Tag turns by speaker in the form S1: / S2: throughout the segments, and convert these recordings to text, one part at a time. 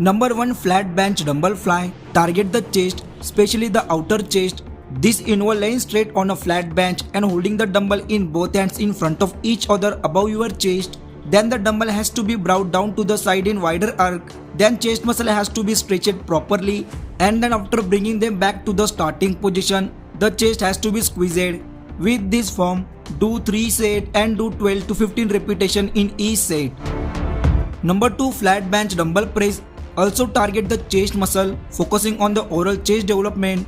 S1: Number 1, flat bench dumbbell fly. Target the chest, especially the outer chest. This involves laying straight on a flat bench and holding the dumbbell in both hands in front of each other above your chest. Then the dumbbell has to be brought down to the side in wider arc. Then chest muscle has to be stretched properly, and then after bringing them back to the starting position, the chest has to be squeezed. With this form, do 3 sets and do 12 to 15 repetitions in each set. Number 2, flat bench dumbbell press. Also target the chest muscle, focusing on the overall chest development.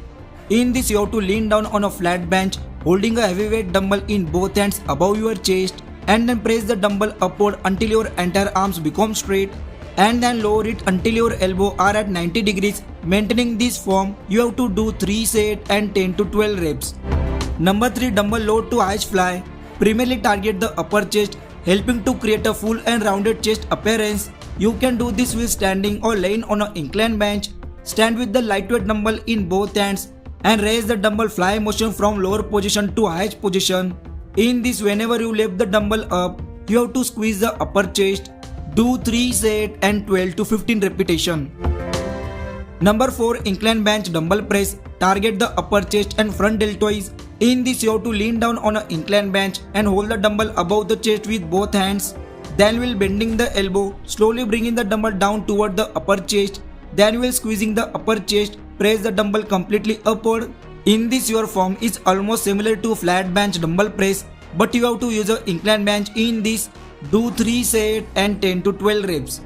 S1: In this, you have to lean down on a flat bench, holding a heavyweight dumbbell in both hands above your chest, and then press the dumbbell upward until your entire arms become straight, and then lower it until your elbows are at 90 degrees. Maintaining this form, you have to do 3 sets and 10 to 12 reps. Number 3, dumbbell load to highest fly. Primarily target the upper chest, helping to create a full and rounded chest appearance. You can do this with standing or laying on an inclined bench. Stand with the lightweight dumbbell in both hands and raise the dumbbell fly motion from lower position to highest position. In this, whenever you lift the dumbbell up, you have to squeeze the upper chest. Do 3 sets and 12 to 15 repetitions. Number 4, inclined bench dumbbell press. Target the upper chest and front deltoids. In this, you have to lean down on an inclined bench and hold the dumbbell above the chest with both hands. Then while bending the elbow, slowly bringing the dumbbell down toward the upper chest. Then while squeezing the upper chest, press the dumbbell completely upward. In this, your form is almost similar to flat bench dumbbell press, but you have to use an inclined bench. In this, do 3 sets and 10 to 12 reps.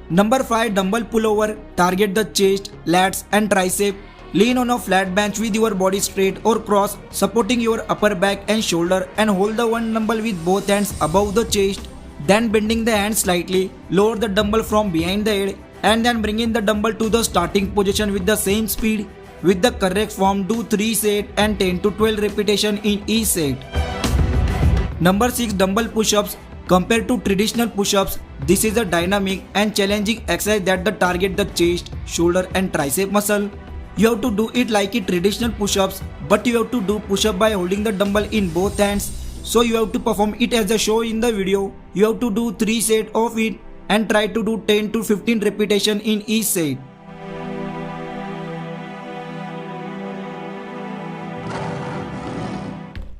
S1: Number 5, dumbbell pullover. Target the chest, lats and tricep. Lean on a flat bench with your body straight or cross, supporting your upper back and shoulder, and hold the one dumbbell with both hands above the chest. Then bending the hands slightly, lower the dumbbell from behind the head, and then bringing the dumbbell to the starting position with the same speed. With the correct form, do 3 sets and 10 to 12 repetitions in each set. Number 6, dumbbell push-ups. Compared to traditional push-ups, this is a dynamic and challenging exercise that target the chest, shoulder and tricep muscle. You have to do it like a traditional push-ups, but you have to do push-up by holding the dumbbell in both hands. So you have to perform it as a show in the video. You have to do 3 sets of it and try to do 10 to 15 repetitions in each set.